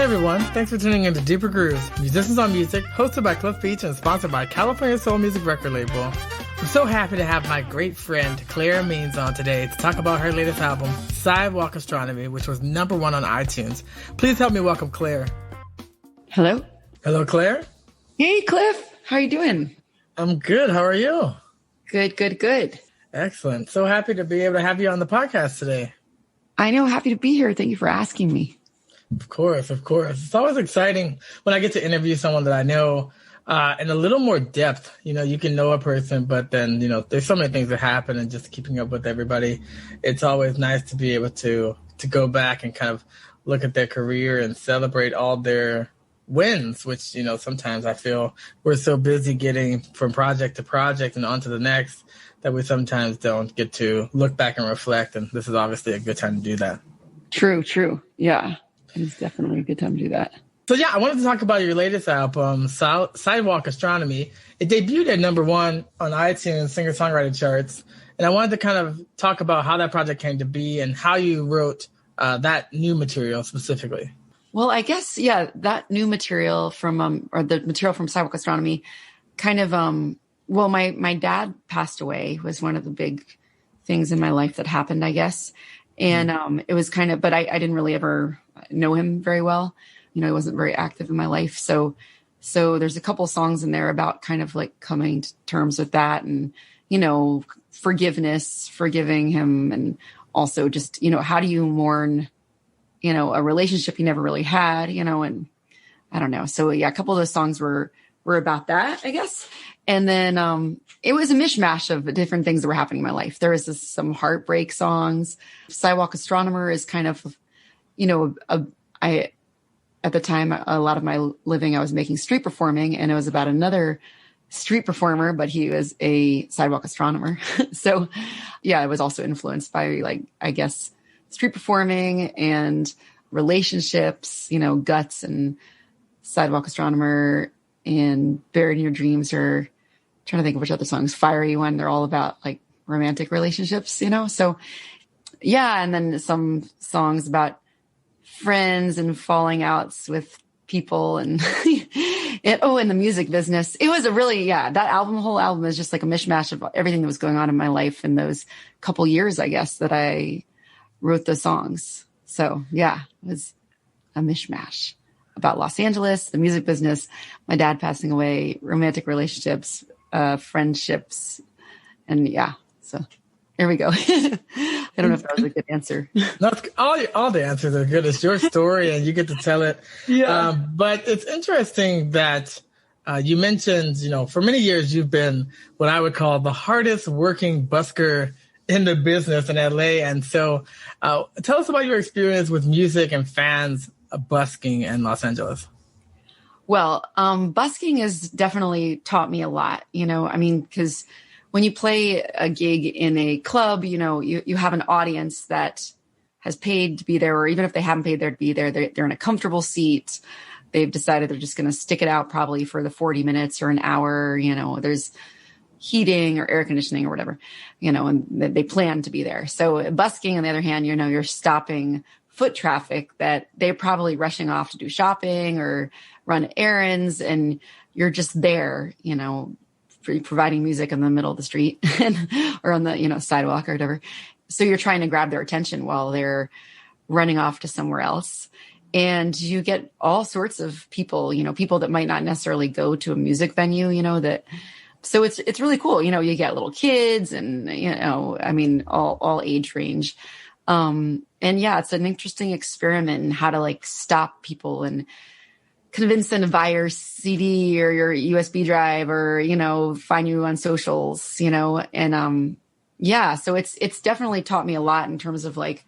Hey everyone, thanks for tuning in to Deeper Grooves, Musicians on Music, hosted by Cliff Beach and sponsored by California Soul Music Record Label. I'm so happy to have my great friend Clare Means on today to talk about her latest album, Sidewalk Astronomy, which was #1 on iTunes. Please help me welcome Clare. Hello. Hello, Clare. Hey, Cliff. How are you doing? I'm good. How are you? Good. Excellent. So happy to be able to have you on the podcast today. I know. Happy to be here. Thank you for asking me. Of course. It's always exciting when I get to interview someone that I know in a little more depth. You know, you can know a person, but then, you know, there's so many things that happen and just keeping up with everybody. It's always nice to be able to go back and kind of look at their career and celebrate all their wins, which, you know, sometimes I feel we're so busy getting from project to project and on to the next that we sometimes don't get to look back and reflect. And this is obviously a good time to do that. True. Yeah. It's definitely a good time to do that. So yeah, I wanted to talk about your latest album, Sidewalk Astronomy. It debuted at #1 on iTunes singer-songwriter charts. And I wanted to kind of talk about how that project came to be and how you wrote that new material specifically. Well, I guess, yeah, that new material from, or the material from Sidewalk Astronomy kind of, well, my dad passed away was one of the big things in my life that happened, I guess. And it was kind of, but I didn't really ever know him very well. You know, he wasn't very active in my life. So there's a couple songs in there about kind of like coming to terms with that and, you know, forgiveness, forgiving him. And also just, you know, how do you mourn, you know, a relationship you never really had, you know, and I don't know. So yeah, a couple of those songs were about that, I guess. And then it was a mishmash of different things that were happening in my life. There was some heartbreak songs. Sidewalk Astronomer is kind of, you know, at the time, a lot of my living, I was making street performing, and it was about another street performer, but he was a sidewalk astronomer. So yeah, I was also influenced by, like, I guess, street performing and relationships, you know, Guts and Sidewalk Astronomer and Buried in Your Dreams, or trying to think of which other songs, Fiery One. They're all about like romantic relationships, you know? So yeah. And then some songs about friends and falling outs with people and, in the music business. It was a really, that whole album is just like a mishmash of everything that was going on in my life in those couple years, I guess, that I wrote those songs. So yeah, it was a mishmash about Los Angeles, the music business, my dad passing away, romantic relationships, friendships. And yeah, so there we go. I don't know if that was a good answer. No, all the answers are good. It's your story and you get to tell it. Yeah. But it's interesting that you mentioned, you know, for many years you've been what I would call the hardest working busker in the business in LA. And so tell us about your experience with music and fans busking in Los Angeles. Well, busking has definitely taught me a lot, you know, I mean, because when you play a gig in a club, you know, you have an audience that has paid to be there, or even if they haven't paid there to be there, they're in a comfortable seat. They've decided they're just going to stick it out probably for the 40 minutes or an hour, you know, there's heating or air conditioning or whatever, you know, and they plan to be there. So busking, on the other hand, you know, you're stopping foot traffic that they're probably rushing off to do shopping or run errands, and you're just there, you know, providing music in the middle of the street or on the, you know, sidewalk or whatever. So you're trying to grab their attention while they're running off to somewhere else. And you get all sorts of people, you know, people that might not necessarily go to a music venue, you know, so it's really cool. You know, you get little kids and, you know, I mean, all age range. And yeah, it's an interesting experiment in how to like stop people and convince them to buy your CD or your USB drive, or, you know, find you on socials, you know, and, so it's definitely taught me a lot in terms of like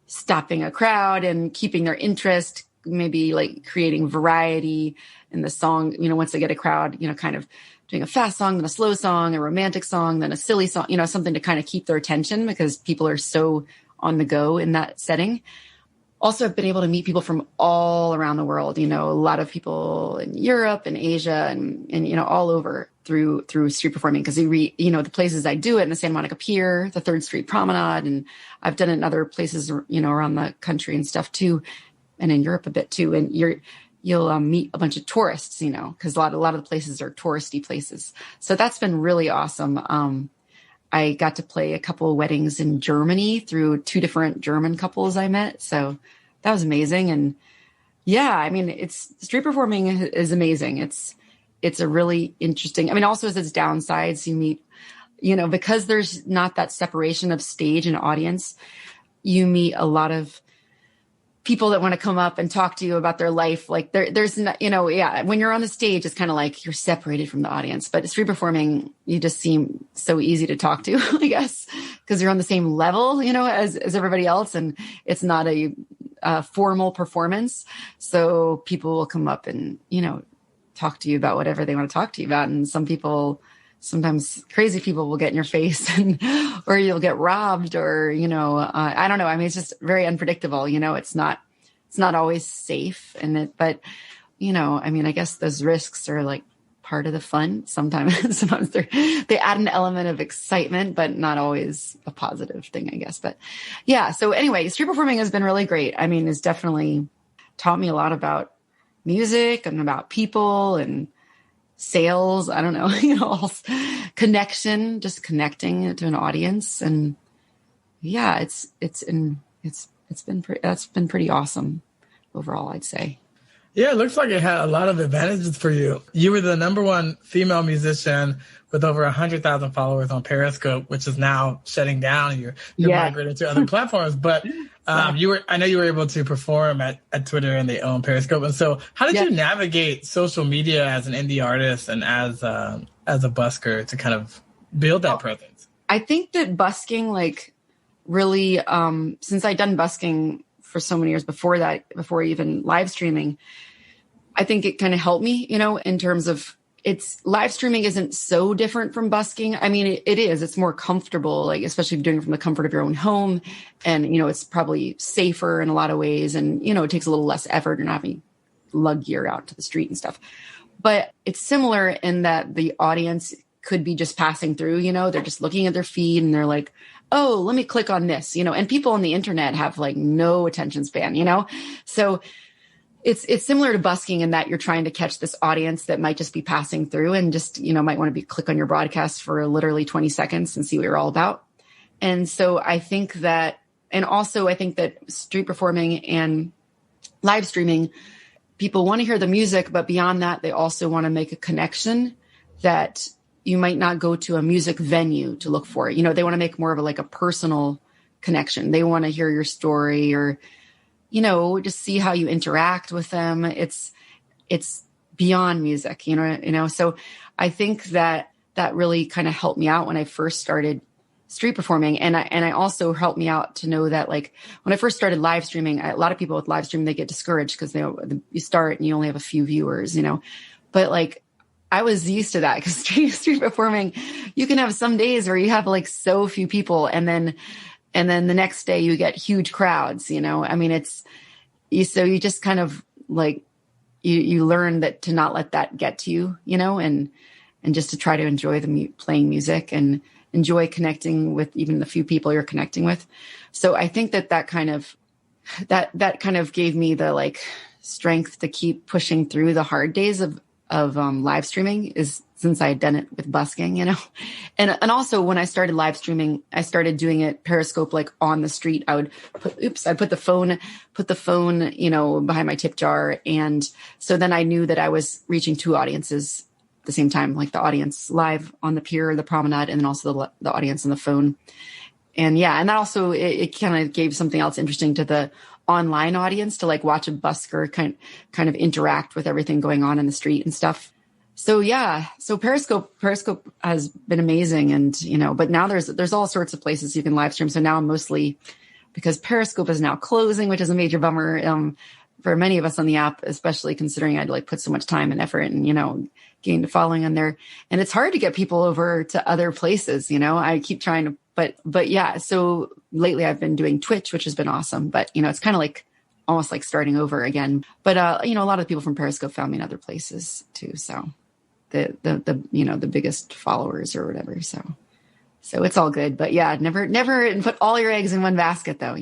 stopping a crowd and keeping their interest, maybe like creating variety in the song, you know, once they get a crowd, you know, kind of doing a fast song, then a slow song, a romantic song, then a silly song, you know, something to kind of keep their attention because people are so on the go in that setting. Also, I've been able to meet people from all around the world, you know, a lot of people in Europe and Asia and you know, all over through street performing. Because you know, the places I do it in the Santa Monica Pier, the 3rd Street Promenade, and I've done it in other places, you know, around the country and stuff too. and in Europe a bit too. And you'll meet a bunch of tourists, because a lot of the places are touristy places. So that's been really awesome. I got to play a couple of weddings in Germany through 2 different German couples I met. So that was amazing. And yeah, I mean, street performing is amazing. It's a really interesting, I mean, also as its downsides, you meet, because there's not that separation of stage and audience, you meet a lot of people that want to come up and talk to you about their life. Like there's not, when you're on the stage, it's kind of like you're separated from the audience, but street performing, you just seem so easy to talk to, I guess, because you're on the same level, as everybody else. And it's not a formal performance. So people will come up and, talk to you about whatever they want to talk to you about. And sometimes crazy people will get in your face or you'll get robbed or, I don't know. I mean, it's just very unpredictable. It's not always safe. But I mean, I guess those risks are like part of the fun. Sometimes they add an element of excitement, but not always a positive thing, I guess. But yeah. So anyway, street performing has been really great. I mean, it's definitely taught me a lot about music and about people and sales. I don't know, connection, just connecting to an audience. And yeah, that's been pretty awesome overall, I'd say. Yeah, it looks like it had a lot of advantages for you. You were the #1 female musician with over 100,000 followers on Periscope, which is now shutting down. You're migrating to other platforms, but I know you were able to perform at Twitter and they own Periscope. And so how did you navigate social media as an indie artist and as a busker to kind of build that presence? I think that busking, really, since I'd done busking for so many years before even live streaming, I think it kind of helped me, in terms of live streaming isn't so different from busking. I mean, it is, it's more comfortable, especially if you're doing it from the comfort of your own home. And, it's probably safer in a lot of ways. And, it takes a little less effort. You're not having to lug gear out to the street and stuff. But it's similar in that the audience could be just passing through, they're just looking at their feed and they're like, oh, let me click on this, and people on the internet have no attention span, so it's similar to busking in that you're trying to catch this audience that might just be passing through and just, might want to click on your broadcast for literally 20 seconds and see what you're all about. And so I think that street performing and live streaming, people want to hear the music, but beyond that, they also want to make a connection that you might not go to a music venue to look for. They want to make more of a personal connection. They want to hear your story or, just see how you interact with them. It's beyond music, so I think that really kind of helped me out when I first started street performing. And I also helped me out to know that when I first started live streaming, a lot of people with live streaming, they get discouraged because you start and you only have a few viewers, but I was used to that because street performing, you can have some days where you have so few people and then the next day you get huge crowds, I mean, so you just kind of you learn that to not let that get to you, and just to try to enjoy playing music and enjoy connecting with even the few people you're connecting with. So I think that kind of gave me the strength to keep pushing through the hard days of live streaming is since I had done it with busking, and also when I started live streaming, I started doing it Periscope, on the street. I'd put the phone, behind my tip jar. And so then I knew that I was reaching 2 audiences at the same time, the audience live on the pier, the promenade, and then also the audience on the phone. And and that also, it kind of gave something else interesting to the online audience to watch a busker kind of interact with everything going on in the street and stuff. So so Periscope has been amazing. And, but now there's all sorts of places you can live stream. So now I'm mostly, because Periscope is now closing, which is a major bummer for many of us on the app, especially considering I'd put so much time and effort and, gained a following on there. And it's hard to get people over to other places. I keep trying to, but yeah. So lately I've been doing Twitch, which has been awesome, but it's kind of almost starting over again. But, a lot of people from Periscope found me in other places too. So the biggest followers or whatever. So, So it's all good. But yeah, never put all your eggs in one basket though,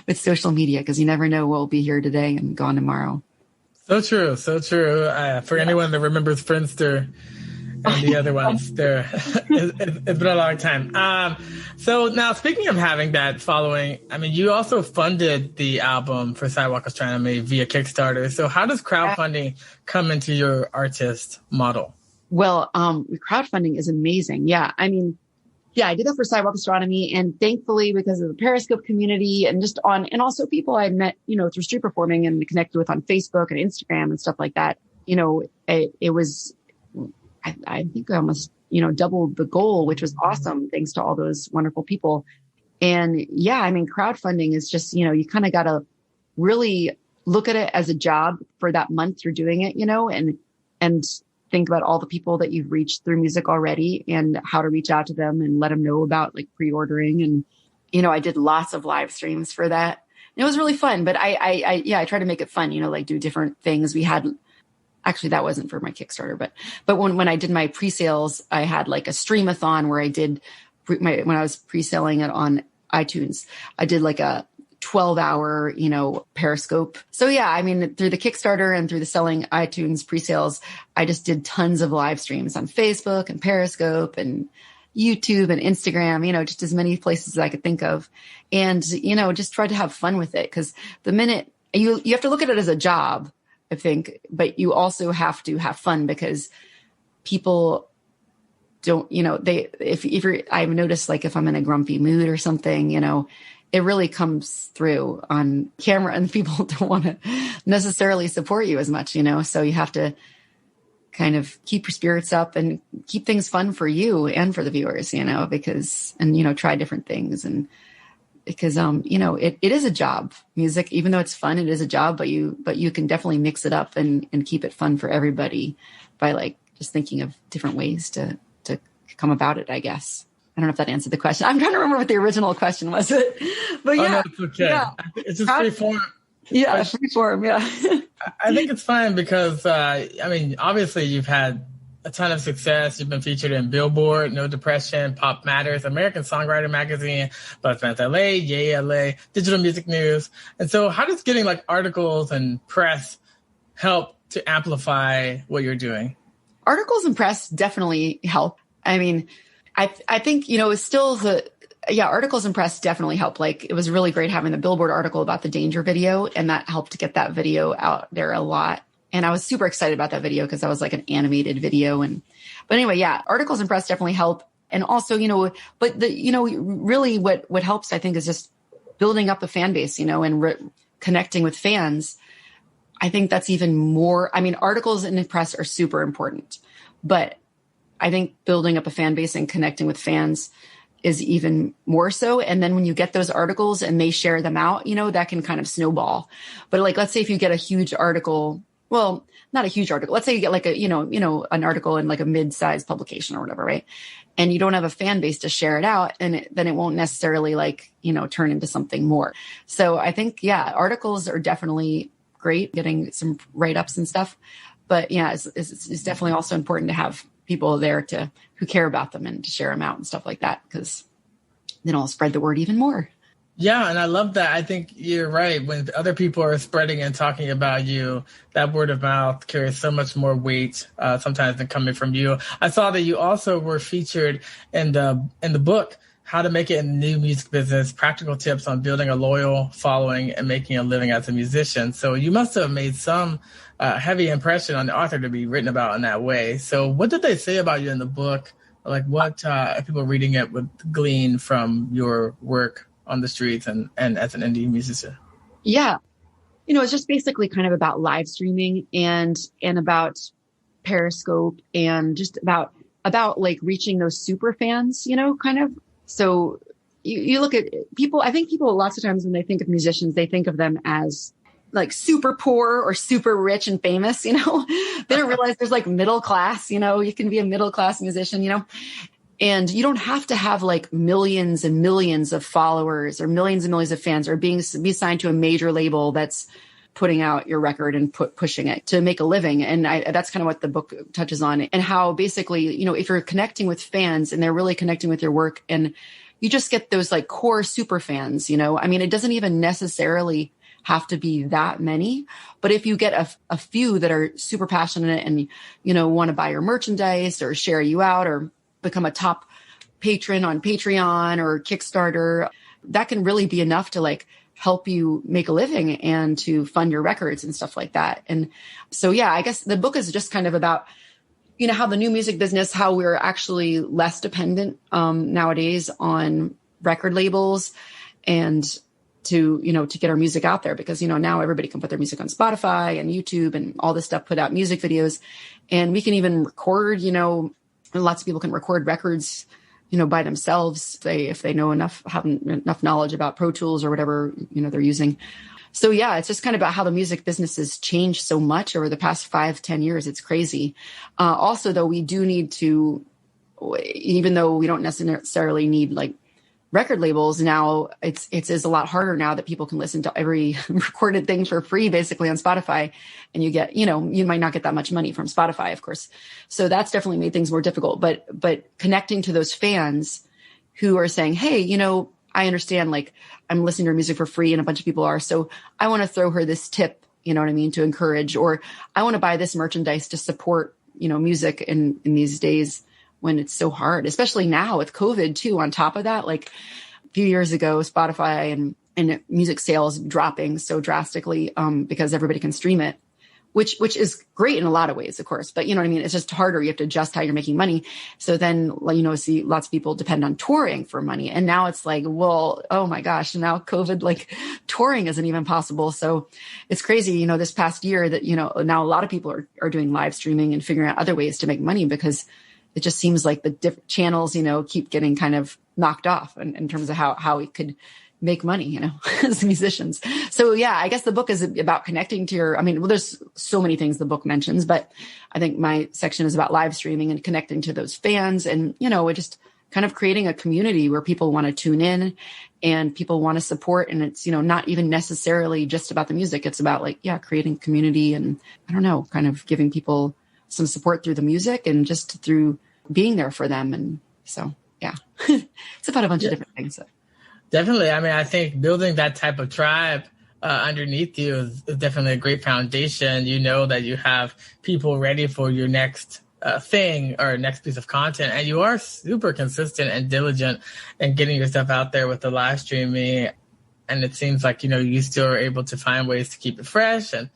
with social media, because you never know what will be here today and gone tomorrow. So true. So true. For anyone that remembers Friendster and the other ones, it's been a long time. So now, speaking of having that following, I mean, you also funded the album for Sidewalk Astronomy via Kickstarter. So how does crowdfunding come into your artist model? Well, crowdfunding is amazing. Yeah. I mean, I did that for Sidewalk Astronomy, and thankfully, because of the Periscope community and and also people I met, through street performing and connected with on Facebook and Instagram and stuff like that, it was, I think I almost, doubled the goal, which was awesome. Thanks to all those wonderful people. And yeah, I mean, crowdfunding is just, you kind of got to really look at it as a job for that month you're doing it, and think about all the people that you've reached through music already and how to reach out to them and let them know about like pre-ordering. And, I did lots of live streams for that. And it was really fun, but I tried to make it fun, like do different things. Actually, that wasn't for my Kickstarter, but when I did my pre-sales, I had like a stream-a-thon where I did when I was pre-selling it on iTunes, I did like a 12-hour, Periscope. So yeah, I mean, through the Kickstarter and through the selling iTunes pre-sales, I just did tons of live streams on Facebook and Periscope and YouTube and Instagram, just as many places as I could think of. And, just tried to have fun with it, because the minute you have to look at it as a job, I think, but you also have to have fun, because people don't, I've noticed, like if I'm in a grumpy mood or something, it really comes through on camera, and people don't want to necessarily support you as much, so you have to kind of keep your spirits up and keep things fun for you and for the viewers, try different things. And because, it is a job. Music, even though it's fun, it is a job, but you can definitely mix it up and keep it fun for everybody by like just thinking of different ways to come about it, I guess. I don't know if that answered the question. I'm trying to remember what the original question was, but yeah. No, it's okay. Yeah. It's just free form. Yeah, free form. Yeah. I think it's fine because, obviously you've had a ton of success. You've been featured in Billboard, No Depression, Pop Matters, American Songwriter Magazine, Buzzfans LA, Yay LA, Digital Music News. And so how does getting like articles and press help to amplify what you're doing? Articles and press definitely help. I mean, I think, it's still articles and press definitely help. Like, it was really great having the Billboard article about the Danger video, and that helped to get that video out there a lot. And I was super excited about that video because that was like an animated video. But anyway, yeah, articles and press definitely help. And also, really what helps, I think, is just building up a fan base, and connecting with fans. I think that's even more, articles and the press are super important, but I think building up a fan base and connecting with fans is even more so. And then when you get those articles and they share them out, that can kind of snowball. But like, let's say if you get a huge article, well, not a huge article. Let's say you get like an article in like a mid-sized publication or whatever, right? And you don't have a fan base to share it out, and then it won't necessarily turn into something more. So I think, yeah, articles are definitely great, getting some write-ups and stuff. But yeah, it's definitely also important to have people there who care about them and to share them out and stuff like that, because then I'll spread the word even more. Yeah, and I love that. I think you're right. When other people are spreading and talking about you, that word of mouth carries so much more weight sometimes than coming from you. I saw that you also were featured in the book, How to Make It in the New Music Business, Practical Tips on Building a Loyal Following and Making a Living as a Musician. So you must have made some heavy impression on the author to be written about in that way. So what did they say about you in the book? Like, what people reading it would glean from your work on the streets and as an indie musician? Yeah. It's just basically kind of about live streaming and about Periscope and just about like reaching those super fans, kind of. So you look at people, I think people lots of times when they think of musicians, they think of them as like super poor or super rich and famous, they don't realize there's like middle class, you can be a middle class musician, and you don't have to have like millions and millions of followers or millions and millions of fans or be signed to a major label that's putting out your record and pushing it to make a living. And that's kind of what the book touches on, and how basically, you know, if you're connecting with fans and they're really connecting with your work, and you just get those like core super fans, you know, I mean, it doesn't even necessarily have to be that many, but if you get a few that are super passionate and, you know, want to buy your merchandise or share you out or become a top patron on Patreon or Kickstarter, that can really be enough to like help you make a living and to fund your records and stuff like that. And so, yeah, I guess the book is just kind of about, you know, how the new music business, how we're actually less dependent nowadays on record labels, and to, you know, to get our music out there, because, you know, now everybody can put their music on Spotify and YouTube and all this stuff, put out music videos, and we can even record, you know, lots of people can record records, you know, by themselves, if they know enough, have enough knowledge about Pro Tools or whatever, you know, they're using. So yeah, it's just kind of about how the music business has changed so much over the past 5-10 years. It's crazy. Also, though, we do need to, even though we don't necessarily need like record labels now, it's a lot harder now that people can listen to every recorded thing for free, basically on Spotify. And you get, you know, you might not get that much money from Spotify, of course. So that's definitely made things more difficult, but connecting to those fans who are saying, hey, you know, I understand, like, I'm listening to her music for free and a bunch of people are, so I want to throw her this tip, you know what I mean, to encourage, or I want to buy this merchandise to support, you know, music in these days when it's so hard, especially now with COVID too. On top of that, like a few years ago, Spotify and music sales dropping so drastically because everybody can stream it, which is great in a lot of ways, of course. But you know what I mean? It's just harder. You have to adjust how you're making money. So then, you know, see lots of people depend on touring for money. And now it's like, well, oh my gosh, now COVID, like touring isn't even possible. So it's crazy, you know, this past year that, you know, now a lot of people are doing live streaming and figuring out other ways to make money, because it just seems like the different channels, you know, keep getting kind of knocked off in terms of how we could make money, you know, as musicians. So yeah, I guess the book is about connecting to your, I mean, well, there's so many things the book mentions, but I think my section is about live streaming and connecting to those fans, and, you know, just kind of creating a community where people want to tune in and people want to support. And it's, you know, not even necessarily just about the music. It's about like, yeah, creating community and, I don't know, kind of giving people some support through the music and just through being there for them. And so, yeah, it's about a bunch of different things. So. Definitely. I mean, I think building that type of tribe underneath you is definitely a great foundation. You know that you have people ready for your next thing or next piece of content, and you are super consistent and diligent in getting your stuff out there with the live streaming. And it seems like, you know, you still are able to find ways to keep it fresh, and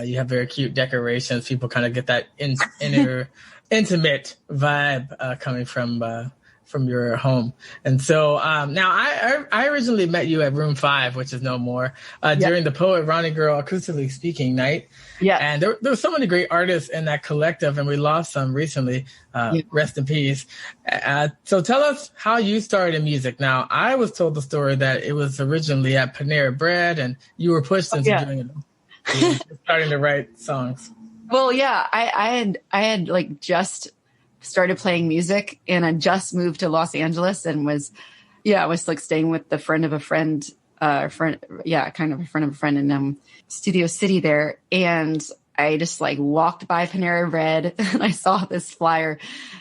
you have very cute decorations. People kind of get that intimate vibe coming from your home. And so now I originally met you at Room 5, which is no more, during the Poet Ronnie Girl Acoustically Speaking night. Yeah. And there were so many great artists in that collective, and we lost some recently. Rest in peace. So tell us how you started in music. Now, I was told the story that it was originally at Panera Bread, and you were pushed into doing it, starting to write songs. Well, yeah, I had like just started playing music, and I just moved to Los Angeles and was like staying with the friend of a friend, kind of a friend of a friend in Studio City there. And I just like walked by Panera Bread and I saw this flyer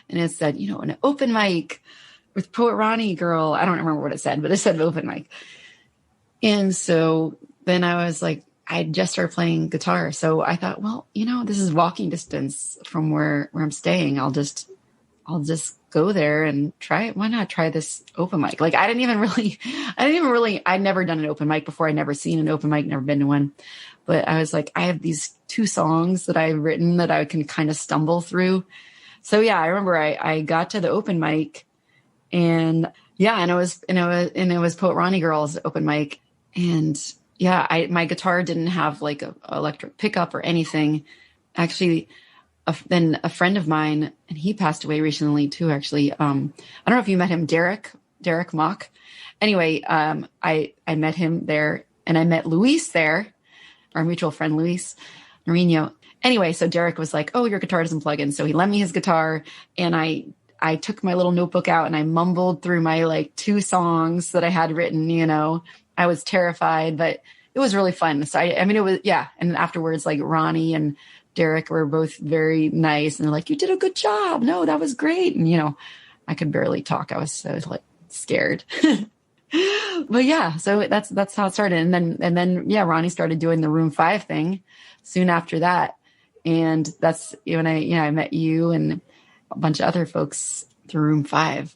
and it said, you know, an open mic with Poet Ronnie Girl. I don't remember what it said, but it said open mic. And so then I was like, I just started playing guitar. So I thought, well, you know, this is walking distance from where I'm staying. I'll just go there and try it. Why not try this open mic? Like, I'd never done an open mic before. I'd never seen an open mic, never been to one. But I was like, I have these 2 songs that I've written that I can kind of stumble through. So yeah, I remember I got to the open mic, and it was Poet Ronnie Girl's open mic. And yeah, my guitar didn't have like a electric pickup or anything. Actually, then a friend of mine, and he passed away recently too, actually. I don't know if you met him, Derek Mock. Anyway, I met him there, and I met Luis there, our mutual friend, Luis Norino. Anyway, so Derek was like, oh, your guitar doesn't plug in. So he lent me his guitar, and I took my little notebook out and I mumbled through my like 2 songs that I had written, you know. I was terrified, but it was really fun. So I mean, it was, yeah. And afterwards, like Ronnie and Derek were both very nice and they're like, you did a good job. No, that was great. And, you know, I could barely talk. I was so like scared. But yeah, so that's how it started. And then, yeah, Ronnie started doing the Room 5 thing soon after that. And that's when I met you and a bunch of other folks through Room 5.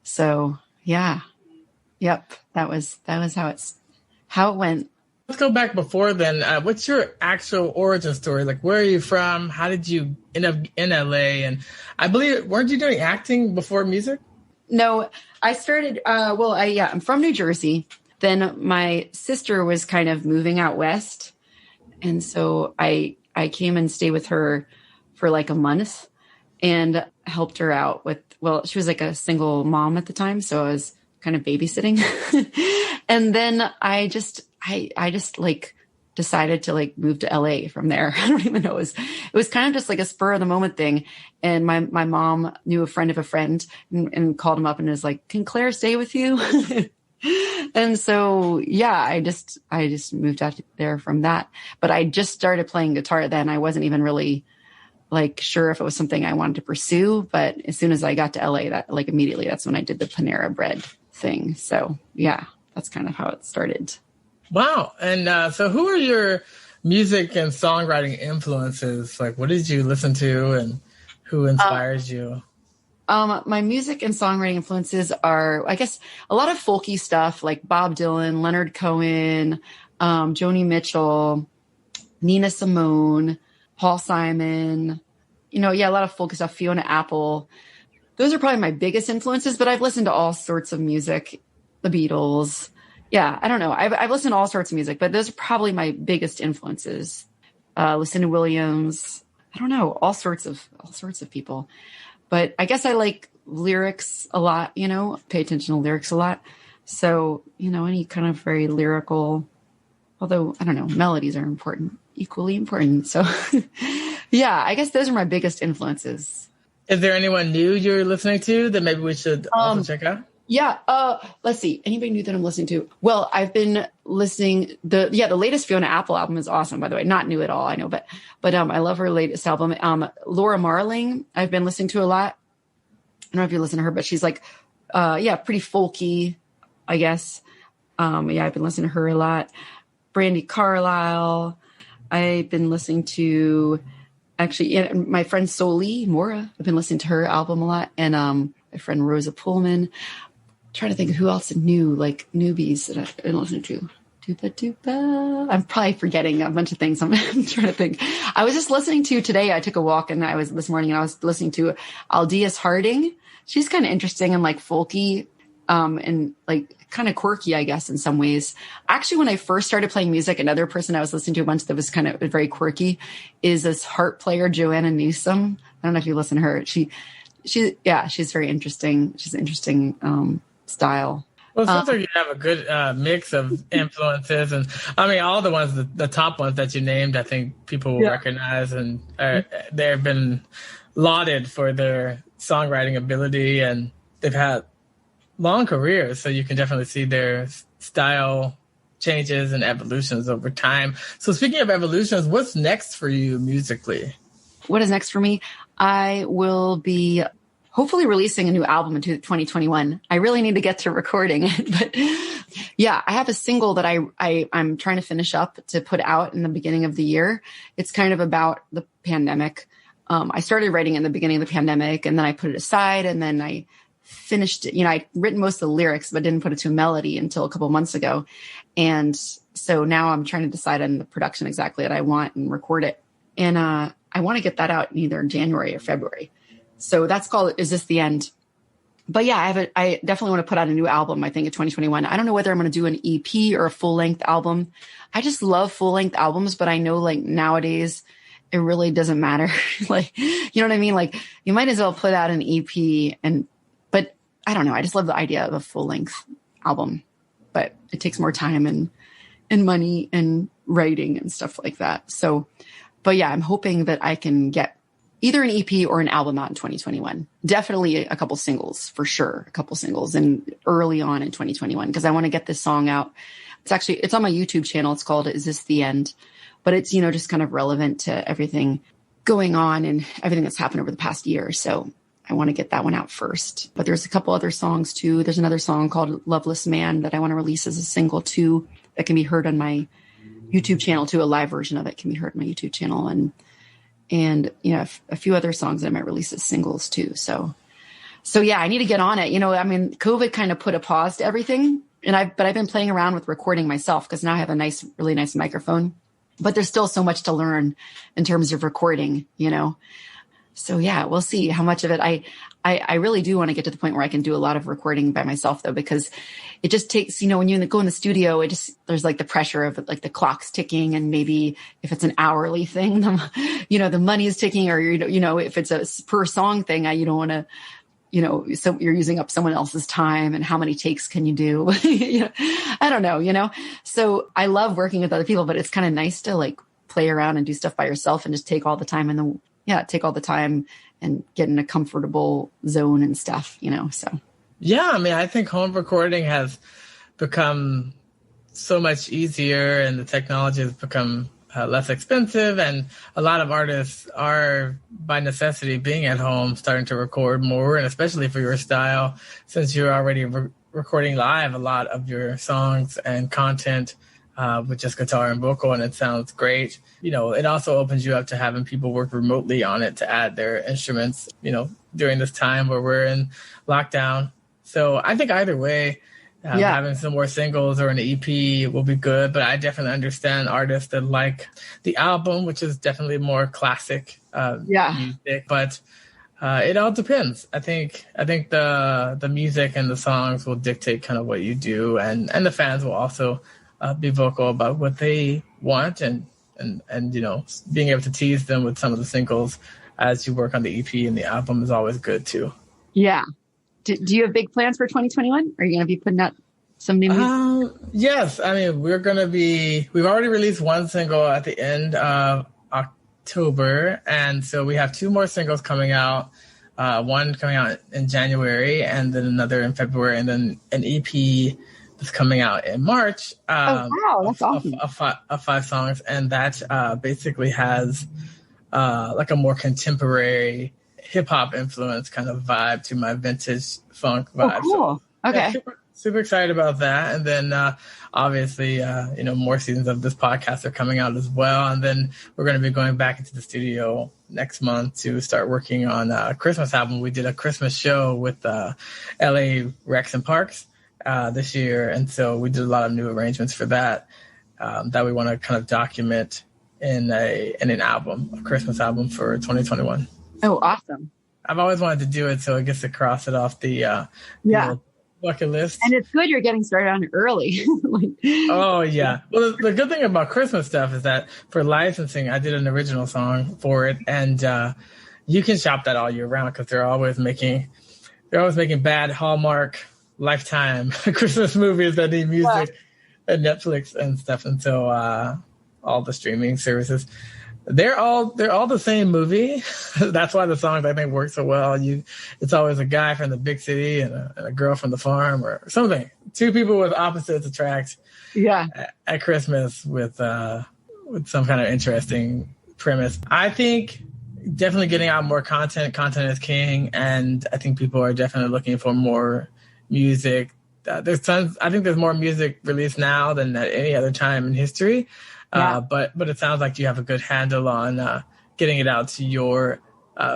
So yeah, yep. That was how it went. Let's go back before then. What's your actual origin story? Like, where are you from? How did you end up in LA? And I believe, weren't you doing acting before music? No, I started, I'm from New Jersey. Then my sister was kind of moving out west. And so I came and stayed with her for like a month and helped her out with, well, she was like a single mom at the time. So I was kind of babysitting. And then I just like decided to like move to LA from there. I don't even know. It was kind of just like a spur of the moment thing. And my mom knew a friend of a friend and called him up and was like, can Claire stay with you? And so, yeah, I just moved out there from that, but I just started playing guitar then. I wasn't even really like sure if it was something I wanted to pursue, but as soon as I got to LA, that like immediately, that's when I did the Panera Bread thing. So yeah, that's kind of how it started. Wow. And so who are your music and songwriting influences? Like, what did you listen to and who inspires you? My music and songwriting influences are, I guess, a lot of folky stuff like Bob Dylan, Leonard Cohen, Joni Mitchell, Nina Simone, Paul Simon, a lot of folky stuff, Fiona Apple. Those are probably my biggest influences, but I've listened to all sorts of music, the Beatles. Yeah, I don't know. I've listened to all sorts of music, but those are probably my biggest influences. Lucinda Williams. I don't know, all sorts of people. But I guess I like lyrics a lot, pay attention to lyrics a lot. So, any kind of very lyrical, although I don't know, melodies are equally important. So yeah, I guess those are my biggest influences. Is there anyone new you're listening to that maybe we should also check out? Yeah. Let's see. Anybody new that I'm listening to? Well, I've been listening. The latest Fiona Apple album is awesome, by the way. Not new at all, I know, but I love her latest album. Laura Marling, I've been listening to a lot. I don't know if you listen to her, but she's like, pretty folky, I guess. I've been listening to her a lot. Brandi Carlile. I've been listening to my friend Soli Mora. I've been listening to her album a lot, and my friend Rosa Pullman. Trying to think of who else new, like newbies that I've been listening to. I'm probably forgetting a bunch of things. I'm trying to think. I was just listening to today. I took a walk this morning and I was listening to Aldias Harding. She's kind of interesting and like folky, and like kind of quirky, I guess, in some ways. Actually, when I first started playing music, another person I was listening to a bunch that was kind of very quirky is this harp player, Joanna Newsom. I don't know if you listen to her. She's very interesting. She's an interesting, style. Well, it sounds like you have a good mix of influences, and I mean, all the ones, the top ones that you named, I think people will recognize, and they've been lauded for their songwriting ability, and they've had long careers, so you can definitely see their style changes and evolutions over time. So, speaking of evolutions, what's next for you musically? What is next for me? I will be hopefully releasing a new album in 2021. I really need to get to recording it, but yeah, I have a single that I'm trying to finish up to put out in the beginning of the year. It's kind of about the pandemic. I started writing in the beginning of the pandemic and then I put it aside and then I finished it. I'd written most of the lyrics, but didn't put it to a melody until a couple months ago. And so now I'm trying to decide on the production exactly that I want and record it. And I want to get that out in either January or February. So that's called Is This the End? But yeah, I definitely want to put out a new album, I think, in 2021. I don't know whether I'm going to do an EP or a full-length album. I just love full-length albums, but I know like nowadays it really doesn't matter. Like, you know what I mean? Like you might as well put out an EP but I don't know. I just love the idea of a full-length album, but it takes more time and money and writing and stuff like that. So, but yeah, I'm hoping that I can get either an EP or an album out in 2021. Definitely a couple singles for sure. A couple singles and early on in 2021, because I want to get this song out It's on my YouTube channel. It's called Is This the End? But it's, just kind of relevant to everything going on and everything that's happened over the past year. So I want to get that one out first. But there's a couple other songs too. There's another song called Loveless Man that I want to release as a single too, that can be heard on my YouTube channel too. A live version of it can be heard on my YouTube channel. And a few other songs that I might release as singles too. So yeah, I need to get on it. COVID kind of put a pause to everything. But I've been playing around with recording myself because now I have a really nice microphone, but there's still so much to learn in terms of recording, So yeah, we'll see how much of it I really do want to get to the point where I can do a lot of recording by myself though, because it just takes, when you go in the studio, there's like the pressure of like the clock's ticking, and maybe if it's an hourly thing, the money is ticking, or, if it's a per song thing, you don't want to, so you're using up someone else's time, and how many takes can you do? I don't know, so I love working with other people, but it's kind of nice to like play around and do stuff by yourself and just take all the time and get in a comfortable zone and stuff, so. Yeah. I think home recording has become so much easier, and the technology has become less expensive, and a lot of artists are by necessity being at home starting to record more, and especially for your style, since you're already recording live a lot of your songs and content with just guitar and vocal, and it sounds great. It also opens you up to having people work remotely on it to add their instruments, during this time where we're in lockdown. So I think either way, having some more singles or an EP will be good, but I definitely understand artists that like the album, which is definitely more classic music, but it all depends. I think the music and the songs will dictate kind of what you do, and the fans will also be vocal about what they want, and being able to tease them with some of the singles as you work on the EP and the album is always good too. Yeah. Do you have big plans for 2021? Are you going to be putting out some new music? Yes. We've already released one single at the end of October. And so we have 2 more singles coming out. One coming out in January, and then another in February, and then an EP that's coming out in March. Wow, that's awesome. Of 5 songs. And that basically has like a more contemporary hip-hop influence kind of vibe to my vintage funk vibe. Oh, cool. So, okay. Super excited about that. And then obviously, more seasons of this podcast are coming out as well. And then we're going to be going back into the studio next month to start working on a Christmas album. We did a Christmas show with LA Recs and Parks this year. And so we did a lot of new arrangements for that we want to kind of document in an album, a Christmas album for 2021. Oh, awesome. I've always wanted to do it, so I guess to cross it off the bucket list. And it's good you're getting started on it early. Oh, yeah. Well, the good thing about Christmas stuff is that for licensing, I did an original song for it, and you can shop that all year round because they're always making bad Hallmark Lifetime Christmas movies that need music and Netflix and stuff. And so all the streaming services, they're all the same movie. That's why the songs I think work so well. It's always a guy from the big city and a girl from the farm or something. 2 people with opposites attract. Yeah. At Christmas with some kind of interesting premise. I think definitely getting out more content. Content is king, and I think people are definitely looking for more music. There's tons. I think there's more music released now than at any other time in history. But it sounds like you have a good handle on getting it out to your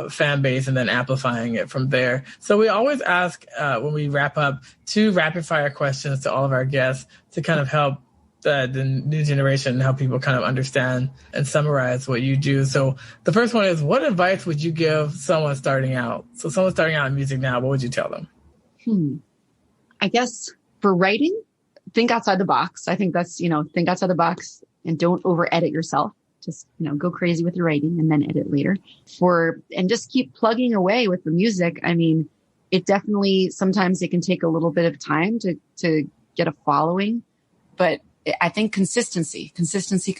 fan base and then amplifying it from there. So we always ask when we wrap up 2 rapid fire questions to all of our guests to kind of help the new generation and help people kind of understand and summarize what you do. So the first one is, what advice would you give someone starting out? So someone starting out in music now, what would you tell them? I guess for writing, think outside the box. I think that's, think outside the box. And don't over edit yourself. Just, go crazy with your writing and then edit later. And just keep plugging away with the music. It definitely, sometimes it can take a little bit of time to get a following, but I think consistency. For instance, if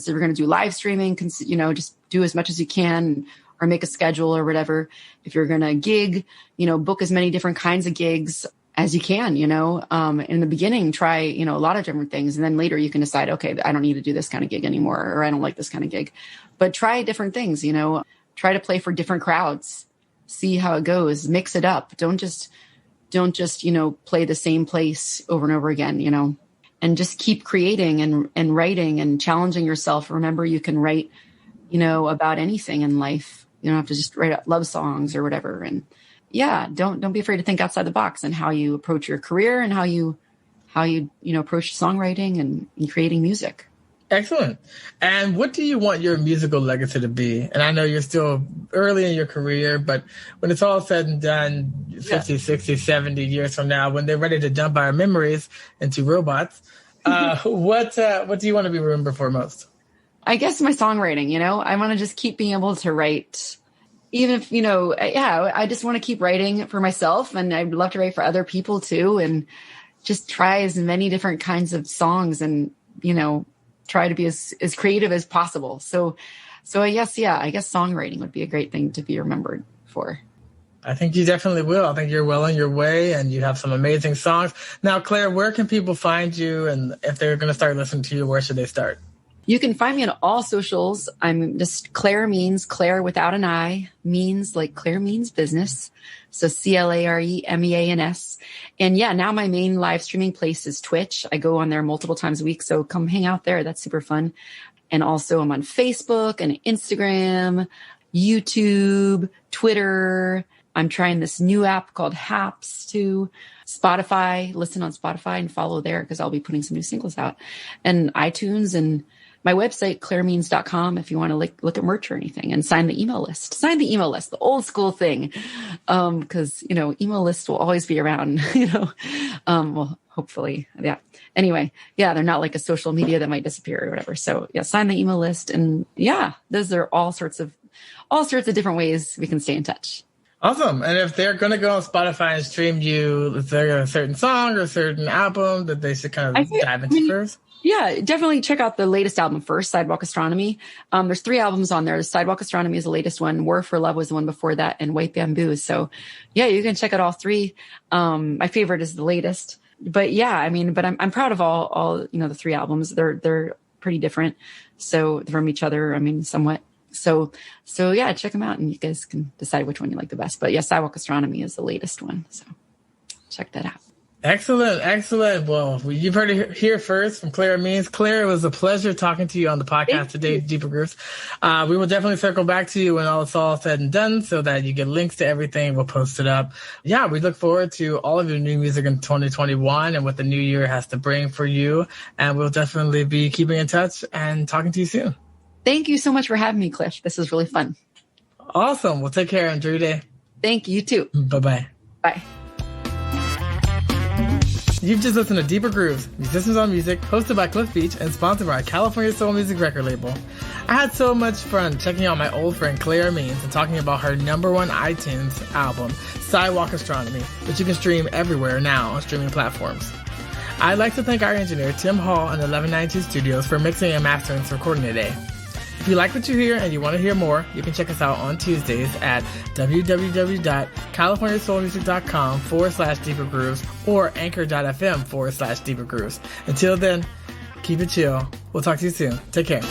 you're going to do live streaming, just do as much as you can or make a schedule or whatever. If you're going to gig, book as many different kinds of gigs as you can, in the beginning, try, a lot of different things. And then later you can decide, okay, I don't need to do this kind of gig anymore, or I don't like this kind of gig, but try different things, try to play for different crowds, see how it goes, mix it up. Don't just, play the same place over and over again, and just keep creating and writing and challenging yourself. Remember, you can write, about anything in life. You don't have to just write love songs or whatever. And yeah, don't be afraid to think outside the box and how you approach your career and how you approach songwriting and creating music. Excellent. And what do you want your musical legacy to be? And I know you're still early in your career, but when it's all said and done, 50, 60, 70 years from now, when they're ready to dump our memories into robots, what do you want to be remembered for most? I guess my songwriting, I want to just keep being able to write, even if, I just want to keep writing for myself, and I'd love to write for other people too, and just try as many different kinds of songs and, try to be as creative as possible. So I guess songwriting would be a great thing to be remembered for. I think you definitely will. I think you're well on your way, and you have some amazing songs. Now, Clare, where can people find you? And if they're going to start listening to you, where should they start? You can find me on all socials. I'm just Clare Means, Clare without an I, Means like Clare Means Business. So ClareMeans. And yeah, now my main live streaming place is Twitch. I go on there multiple times a week. So come hang out there. That's super fun. And also I'm on Facebook and Instagram, YouTube, Twitter. I'm trying this new app called Haps too. Spotify, listen on Spotify and follow there because I'll be putting some new singles out. And iTunes and my website, claremeans.com, if you want to look at merch or anything, and sign the email list. Sign the email list, the old school thing. Because, email lists will always be around, well, hopefully. Yeah. Anyway, yeah, they're not like a social media that might disappear or whatever. So yeah, sign the email list. And yeah, those are all sorts of different ways we can stay in touch. Awesome. And if they're going to go on Spotify and stream you, is there a certain song or a certain album that they should kind of dive into first? Yeah, definitely check out the latest album first, Sidewalk Astronomy. There's 3 albums on there. Sidewalk Astronomy is the latest one. War for Love was the one before that, and White Bamboo. So yeah, you can check out all 3. My favorite is the latest. But yeah, but I'm proud of all the 3 albums. They're pretty different. So from each other, somewhat. So yeah, check them out and you guys can decide which one you like the best. But yeah, Sidewalk Astronomy is the latest one. So check that out. Excellent. Well, you've heard it here first from Clare Means. Clare, it was a pleasure talking to you on the podcast today, Deeper Grooves. We will definitely circle back to you when all it's all said and done so that you get links to everything. We'll post it up. Yeah, we look forward to all of your new music in 2021 and what the new year has to bring for you. And we'll definitely be keeping in touch and talking to you soon. Thank you so much for having me, Cliff. This was really fun. Awesome. Well, take care. Enjoy your day. Thank you, too. Bye-bye. Bye. You've just listened to Deeper Grooves, Musicians on Music, hosted by Cliff Beach and sponsored by California Soul Music record label. I had so much fun checking out my old friend Clare Means and talking about her #1 iTunes album, Sidewalk Astronomy, which you can stream everywhere now on streaming platforms. I'd like to thank our engineer Tim Hall and 1192 Studios for mixing and mastering this recording today. If you like what you hear and you want to hear more, you can check us out on Tuesdays at www.californiasoulmusic.com/Deeper Grooves or anchor.fm/Deeper Grooves. Until then, keep it chill. We'll talk to you soon. Take care.